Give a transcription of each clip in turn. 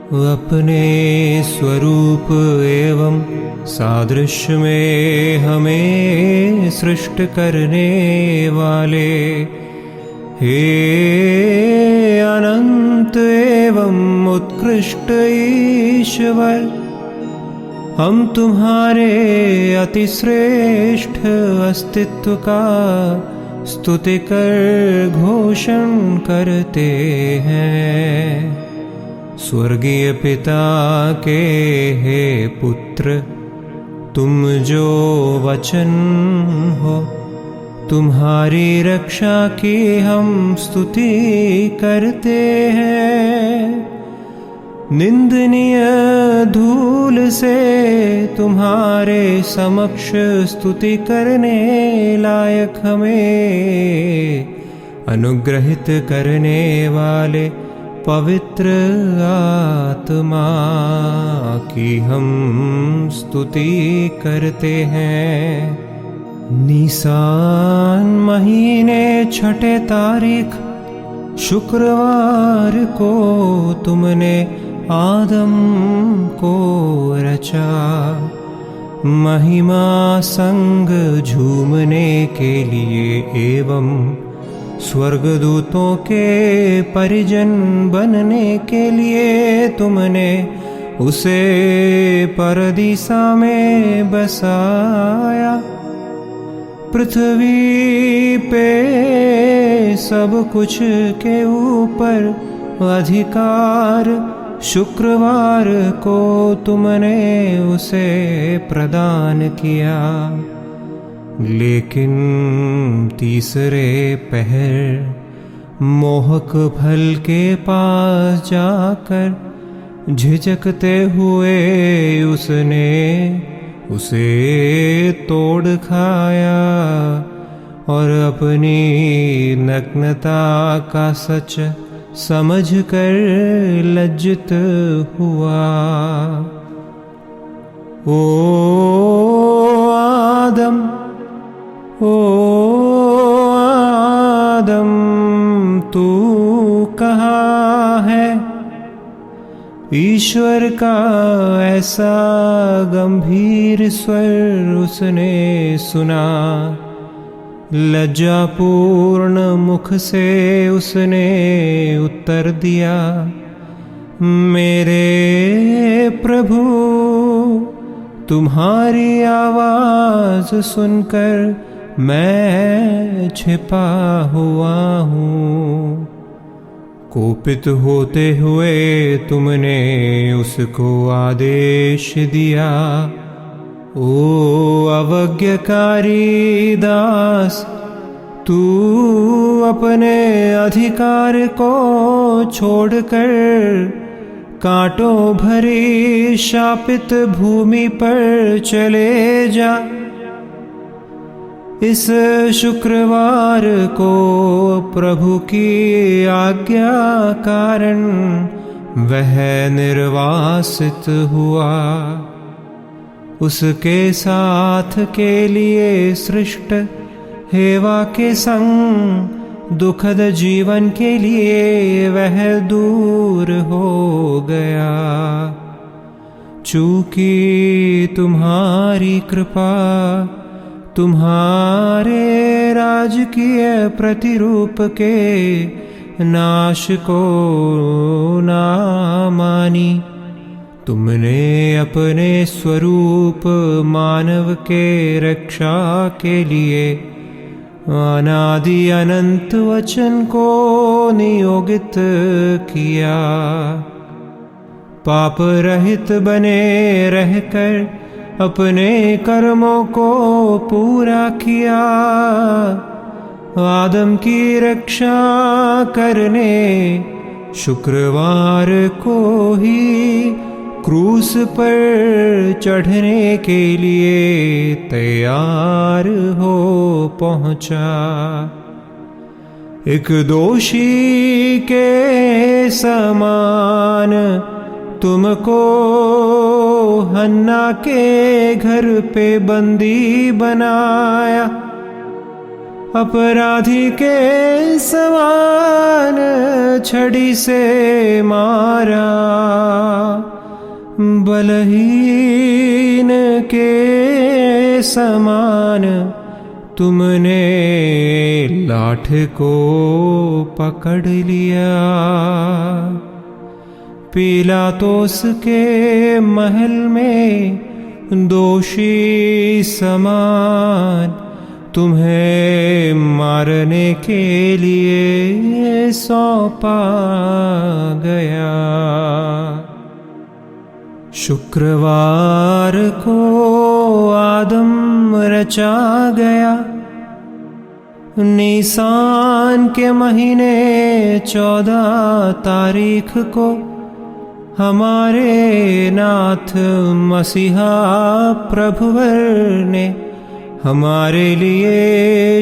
अपने स्वरूप एवं सादृश्य में हमें सृष्ट करने वाले, हे अनंत एवं उत्कृष्ट ईश्वर, हम तुम्हारे अतिश्रेष्ठ अस्तित्व का स्तुति कर घोषण करते हैं। स्वर्गीय पिता के हे पुत्र, तुम जो वचन हो, तुम्हारी रक्षा की हम स्तुति करते हैं। निंदनीय धूल से तुम्हारे समक्ष स्तुति करने लायक हमें अनुग्रहित करने वाले पवित्र आत्मा की हम स्तुति करते हैं। निसान महीने 6 तारीख शुक्रवार को तुमने आदम को रचा, महिमा संग झूमने के लिए एवं स्वर्गदूतों के परिजन बनने के लिए तुमने उसे परदीसा में बसाया। पृथ्वी पे सब कुछ के ऊपर अधिकार शुक्रवार को तुमने उसे प्रदान किया, लेकिन तीसरे पहर मोहक फल के पास जाकर झिझकते हुए उसने उसे तोड़ खाया और अपनी नग्नता का सच समझकर लज्जित हुआ। ओ आदम, ओ आदम, तू कहाँ है? ईश्वर का ऐसा गंभीर स्वर उसने सुना। लज्जापूर्ण मुख से उसने उत्तर दिया, मेरे प्रभु, तुम्हारी आवाज सुनकर मैं छिपा हुआ हूँ। कोपित होते हुए तुमने उसको आदेश दिया, ओ अवज्ञकारी दास, तू अपने अधिकार को छोड़कर कांटों भरी शापित भूमि पर चले जा। इस शुक्रवार को प्रभु की आज्ञा कारण वह निर्वासित हुआ। उसके साथ के लिए सृष्ट हेवा के संग दुखद जीवन के लिए वह दूर हो गया। चूंकि तुम्हारी कृपा तुम्हारे राजकीय प्रतिरूप के नाश को ना मानी, तुमने अपने स्वरूप मानव के रक्षा के लिए अनादि अनंत वचन को नियोगित किया। पाप रहित बने रहकर अपने कर्मों को पूरा किया। आदम की रक्षा करने शुक्रवार को ही क्रूस पर चढ़ने के लिए तैयार हो पहुंचा। एक दोषी के समान तुमको हन्ना के घर पे बंदी बनाया। अपराधी के समान छड़ी से मारा, बलहीन के समान तुमने लाठ को पकड़ लिया। पिलातोस के महल में दोषी समान तुम्हें मारने के लिए सौंपा गया। शुक्रवार को आदम रचा गया। निसान के महीने 14 तारीख को हमारे नाथ मसीहा प्रभुवर ने हमारे लिए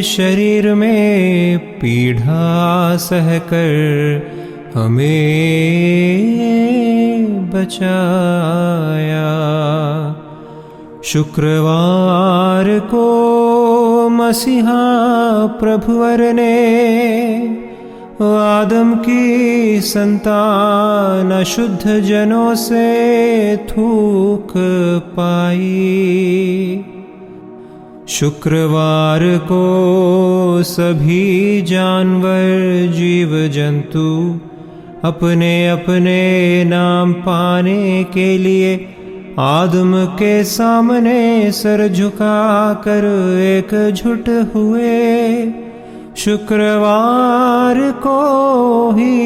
शरीर में पीड़ा सहकर हमें बचाया। शुक्रवार को मसीहा प्रभुवर ने आदम की संतान अशुद्ध जनों से थूक पाई। शुक्रवार को सभी जानवर जीव जंतु अपने अपने नाम पाने के लिए आदम के सामने सर झुकाकर एकजुट हुए। शुक्रवार को ही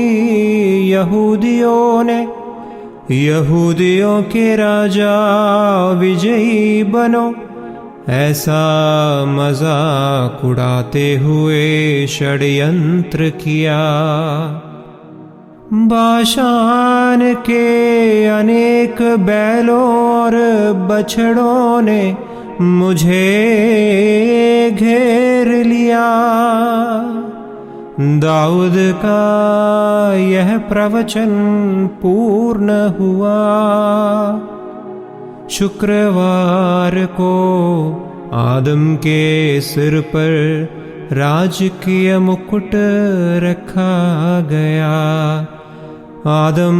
यहूदियों के राजा विजयी बनो ऐसा मजाक उड़ाते हुए षड्यंत्र किया। बाशान के अनेक बैलों और बछड़ों ने मुझे घेर लिया। दाऊद का यह प्रवचन पूर्ण हुआ। शुक्रवार को आदम के सिर पर राजकीय मुकुट रखा गया। आदम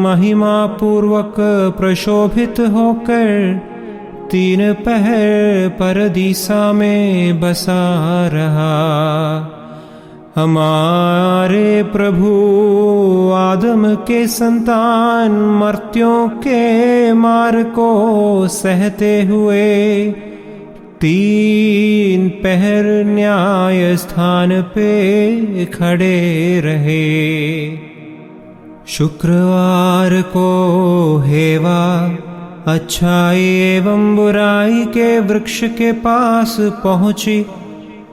महिमा पूर्वक प्रशोभित होकर 3 पहर परदीसा में बसा रहा। हमारे प्रभु आदम के संतान मर्त्यों के मार को सहते हुए 3 पहर न्याय स्थान पे खड़े रहे। शुक्रवार को हेवा अच्छाई एवं बुराई के वृक्ष के पास पहुंची।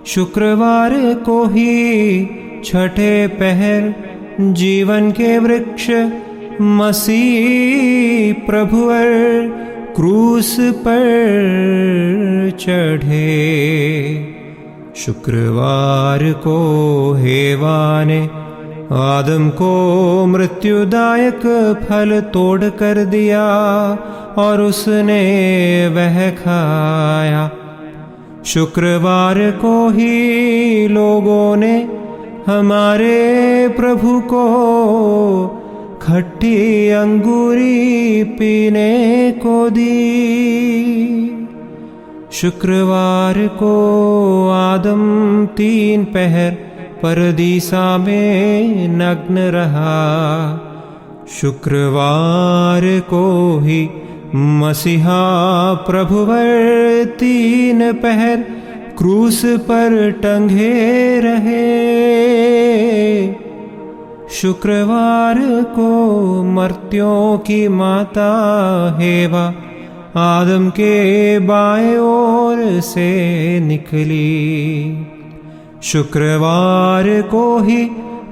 शुक्रवार को ही 6ठे पहर जीवन के वृक्ष मसीह प्रभुवर क्रूस पर चढ़े। शुक्रवार को हेवा ने आदम को मृत्युदायक फल तोड़ कर दिया और उसने वह खाया। शुक्रवार को ही लोगों ने हमारे प्रभु को खट्टी अंगूरी पीने को दी। शुक्रवार को आदम 3 पहर परदीसा में नग्न रहा। शुक्रवार को ही मसीहा प्रभुवर 3 पहर क्रूस पर टंगे रहे। शुक्रवार को मर्त्यों की माता हेवा आदम के बाएं ओर से निकली। शुक्रवार को ही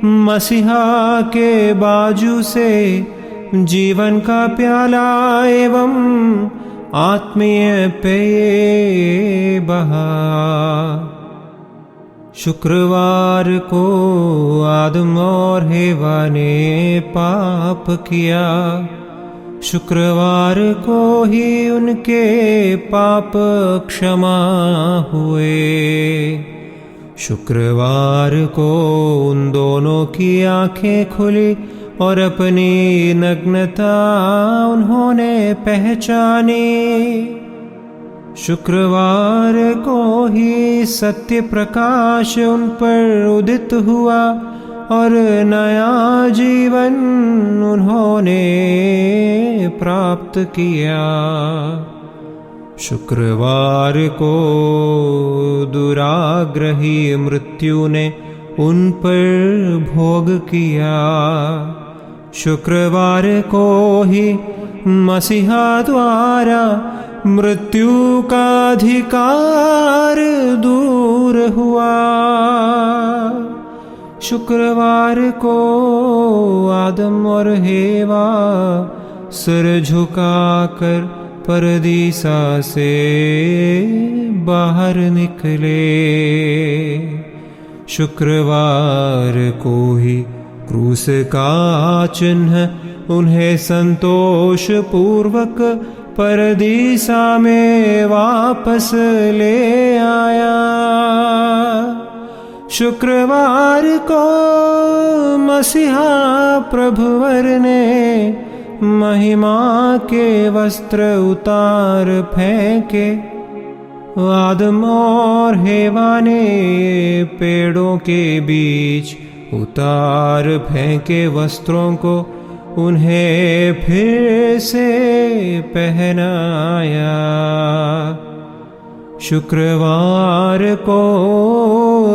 मसीहा के बाजू से जीवन का प्याला एवं आत्मीय पेय बहा। शुक्रवार को आदम और हेवा ने पाप किया। शुक्रवार को ही उनके पाप क्षमा हुए। शुक्रवार को उन दोनों की आंखें खुली और अपनी नग्नता उन्होंने पहचानी। शुक्रवार को ही सत्य प्रकाश उन पर उदित हुआ और नया जीवन उन्होंने प्राप्त किया। शुक्रवार को दुराग्रही मृत्यु ने उन पर भोग किया। शुक्रवार को ही मसीहा द्वारा मृत्यु का अधिकार दूर हुआ। शुक्रवार को आदम और हेवा सिर झुकाकर परदीसा से बाहर निकले। शुक्रवार को ही क्रूस का चिन्ह उन्हें संतोष पूर्वक परदीसा में वापस ले आया। शुक्रवार को मसीहा प्रभुवर ने महिमा के वस्त्र उतार फेंके। आदम और हेवा ने पेड़ों के बीच उतार फेंके वस्त्रों को उन्हें फिर से पहनाया। शुक्रवार को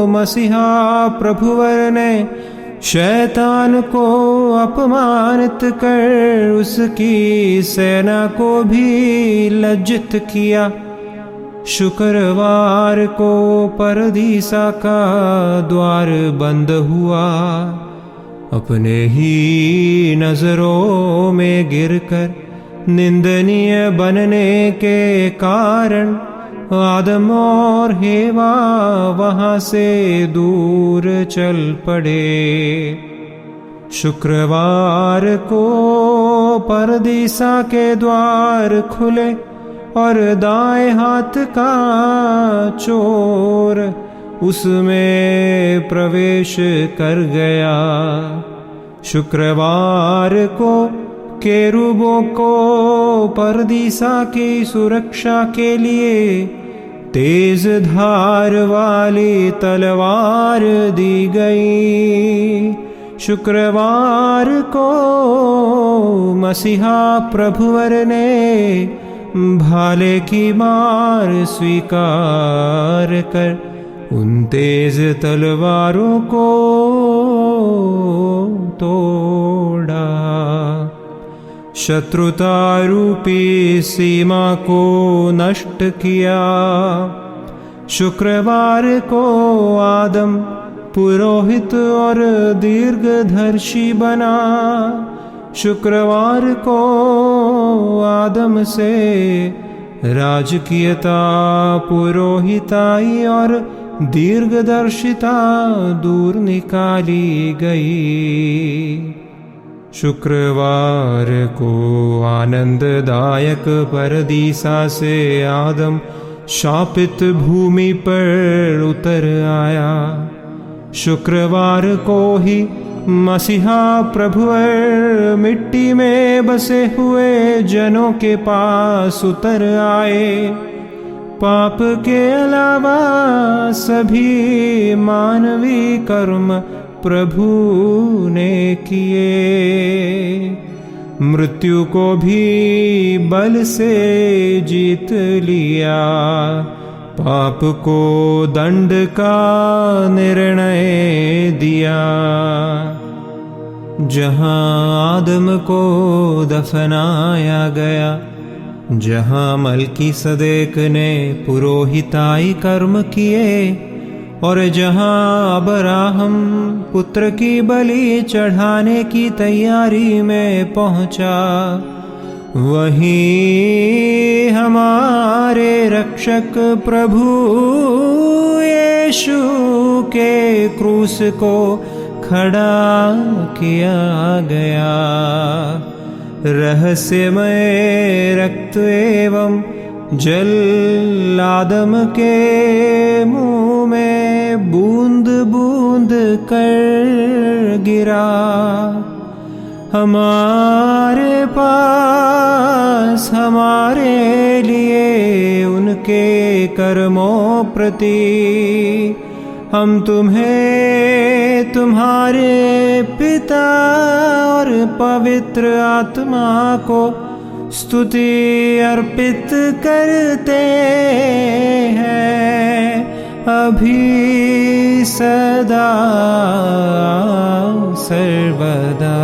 मसीहा प्रभुवर ने शैतान को अपमानित कर उसकी सेना को भी लज्जित किया। शुक्रवार को परदीसा का द्वार बंद हुआ। अपने ही नजरों में गिरकर निंदनीय बनने के कारण आदम और हेवा वहां से दूर चल पड़े। शुक्रवार को परदीसा के द्वार खुले और दाएं हाथ का चोर उसमें प्रवेश कर गया। शुक्रवार को केरूबों को परदीसा की सुरक्षा के लिए तेज धार वाली तलवार दी गई। शुक्रवार को मसीहा प्रभुवर ने भाले की मार स्वीकार कर उन तेज तलवारों को तोड़ा। शत्रुता रूपी सीमा को नष्ट किया। शुक्रवार को आदम पुरोहित और दीर्घदर्शी बना। शुक्रवार को आदम से राजकीयता, पुरोहिताई और दीर्घदर्शिता दूर निकाली गई। शुक्रवार को आनंददायक परदीसा से आदम शापित भूमि पर उतर आया। शुक्रवार को ही मसीहा प्रभुवर मिट्टी में बसे हुए जनों के पास उतर आए। पाप के अलावा सभी मानवीय कर्म प्रभु ने किए। मृत्यु को भी बल से जीत लिया। पाप को दंड का निर्णय दिया। जहां आदम को दफनाया गया, जहां मल्कीसदेक ने पुरोहिताई कर्म किए और जहां अब्राहम पुत्र की बलि चढ़ाने की तैयारी में पहुंचा, वहीं हमारे रक्षक प्रभु यीशु के क्रूस को खड़ा किया गया। रहस्यमय रक्त एवं जल आदम के मुंह में बूंद बूंद कर गिरा। हमारे पास हमारे लिए उनके कर्मों प्रति हम तुम्हें तुम्हारे पिता और पवित्र आत्मा को स्तुति अर्पित करते हैं, अभी सदा सर्वदा।